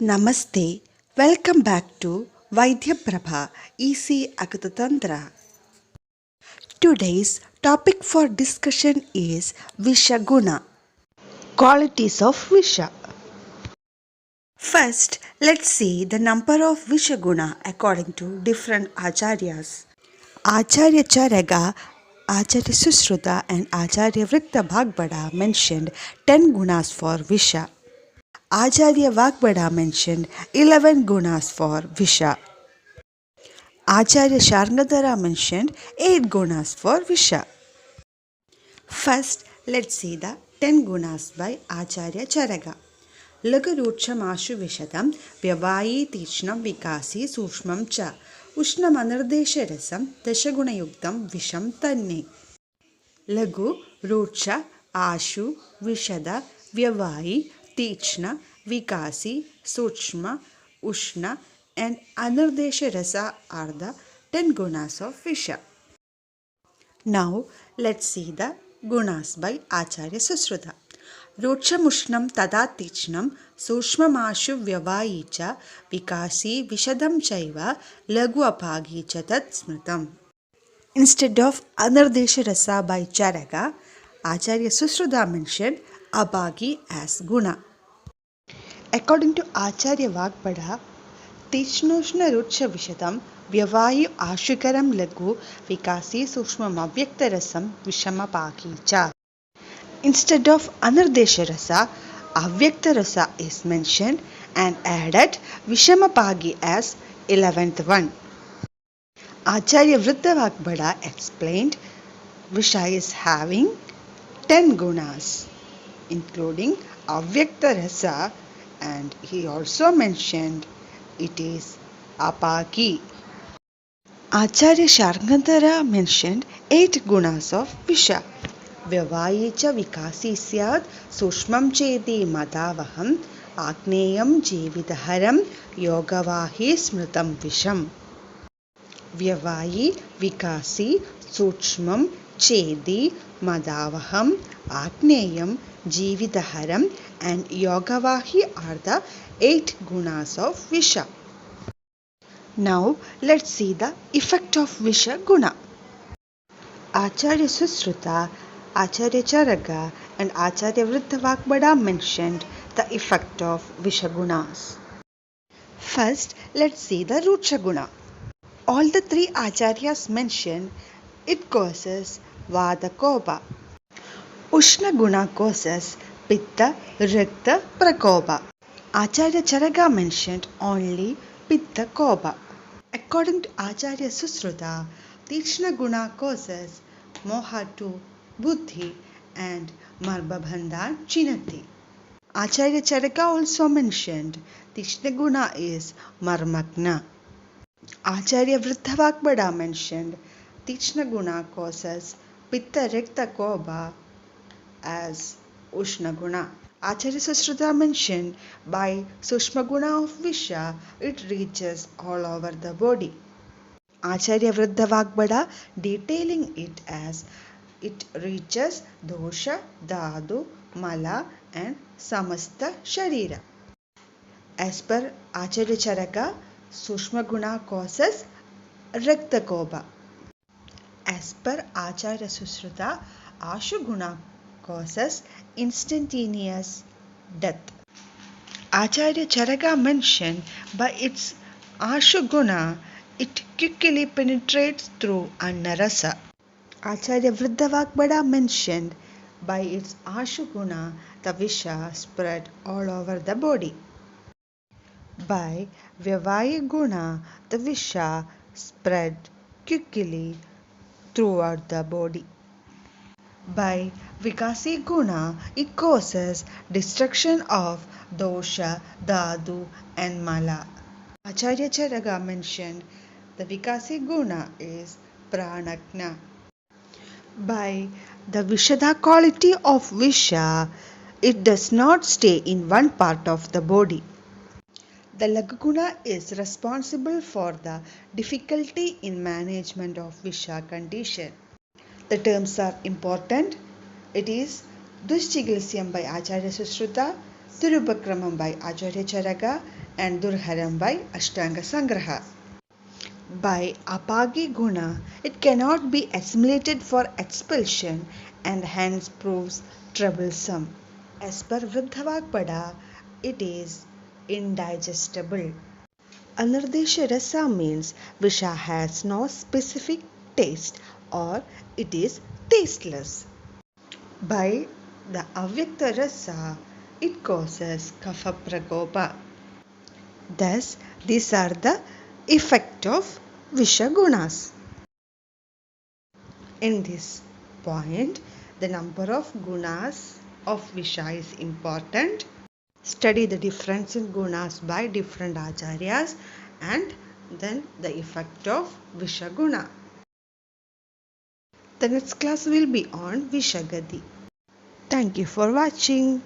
Namaste. Welcome back to Vaidya Prabha Easy Agatatantra. Today's topic for discussion is Vishaguna, qualities of Visha. First, let's see the number of Vishaguna according to different acharyas. Acharya Charaga, Acharya Susruta, and Acharya Vritta Bhagbada mentioned 10 gunas for Visha. Acharya Vagbada mentioned 11 gunas for Visha. Acharya Sharngadara mentioned 8 gunas for Visha. First, let's see the 10 gunas by Acharya Charaga. Lagaruchamashu Vishadam Vyavayi Tichnam Vikasi Sushmam Cha Ushnam Anardesha Rasam Dashagunayuktam Visham Tanne. Lagu, Rucha, Ashu, Vishada, Vyavayi, Tichna, Vikasi, Suchma, Ushna, and Anardesha Rasa are the 10 gunas of Visha. Now, let's see the gunas by Acharya Susruta. Rochamushnam tada tichnam sushmamashu vyavayi cha vikasi vishadam chaiva lagu apagi cha tat smritam. Instead of Anardesha Rasa by Charaga, Acharya Susruta mentioned Abhagi as Guna. According to Acharya Vagbada, Tichnoshna Rucha Vishadam Vyavayu Ashukaram Lagu Vikasi Sushmam Avyakta Rasam Vishamapaki Cha. Instead of Anardesha Rasa, Avyakta Rasa is mentioned and added Vishamapagi as 11th one. Acharya Vritta Vagbada explained Visha is having 10 gunas, including Avyakta Rasa, and he also mentioned it is Apaki. Acharya Sharngadara mentioned 8 gunas of Visha. Vyavayi cha vikasi syad sushmam chedi madavaham agneyam jevidaharam yogavahi smritam visham. Vyavayi, Vikasi, Suchmam, Chedi, Madavaham, Agneyam, Jeevidaharam, and Yogavahi are the 8 gunas of Visha. Now, let's see the effect of Visha Guna. Acharya Susruta, Acharya Charaga, and Acharya Vritta Vagbada mentioned the effect of Visha Gunas. First, let's see the Rucha Guna. All the 3 acharyas mentioned it causes Vada Kopa. Ushna Guna causes Pitta Rakta Prakopa. Acharya Charaga mentioned only Pitta Kopa. According to Acharya Susruta, Tichna Guna causes Moha to Buddhi and Marbabhandha Chinati. Acharya Charaga also mentioned Tichna Guna is Marmagna. Acharya Vritta Vagbada mentioned Tichna Guna causes Pitta Rakta Koba as Ushna Guna. Acharya Susruta mentioned by Sushma Guna of Visha it reaches all over the body. Acharya Vritta Vagbada detailing it as it reaches Dosha, Dadu, Mala and Samasta Sharira. As per Acharya Charaka, Sushma Guna causes Rakta Koba. As per Acharya Susruta, Ashu Guna causes instantaneous death. Acharya Charaka mentioned by its Ashu Guna, it quickly penetrates through Annarasa. Acharya Vritta Vagbada mentioned by its Ashu Guna, the Visha spread all over the body. By Vyavayi Guna, the Visha spread quickly throughout the body. By Vikasi Guna, it causes destruction of Dosha, Dadu and Mala. Acharya Charaga mentioned the Vikasi Guna is Pranagna. By the Vishada quality of Visha, it does not stay in one part of the body. The Laguna is responsible for the difficulty in management of Visha condition. The terms are important. It is Dushchigilsyam by Acharya Susruta, Tirupakramam by Acharya Charaga, and Durharam by Ashtanga Sangraha. By Apagi Guna, it cannot be assimilated for expulsion and hence proves troublesome. As per Vriddhavagpada, it is indigestible. Anardesha rasa means Visha has no specific taste or it is tasteless. By the Avyakta rasa, it causes kapha prakopa. Thus, these are the effect of Vishagunas. In this point, the number of gunas of Visha is important. Study the difference in gunas by different acharyas and then the effect of Vishaguna. The next class will be on Vishagati. Thank you for watching.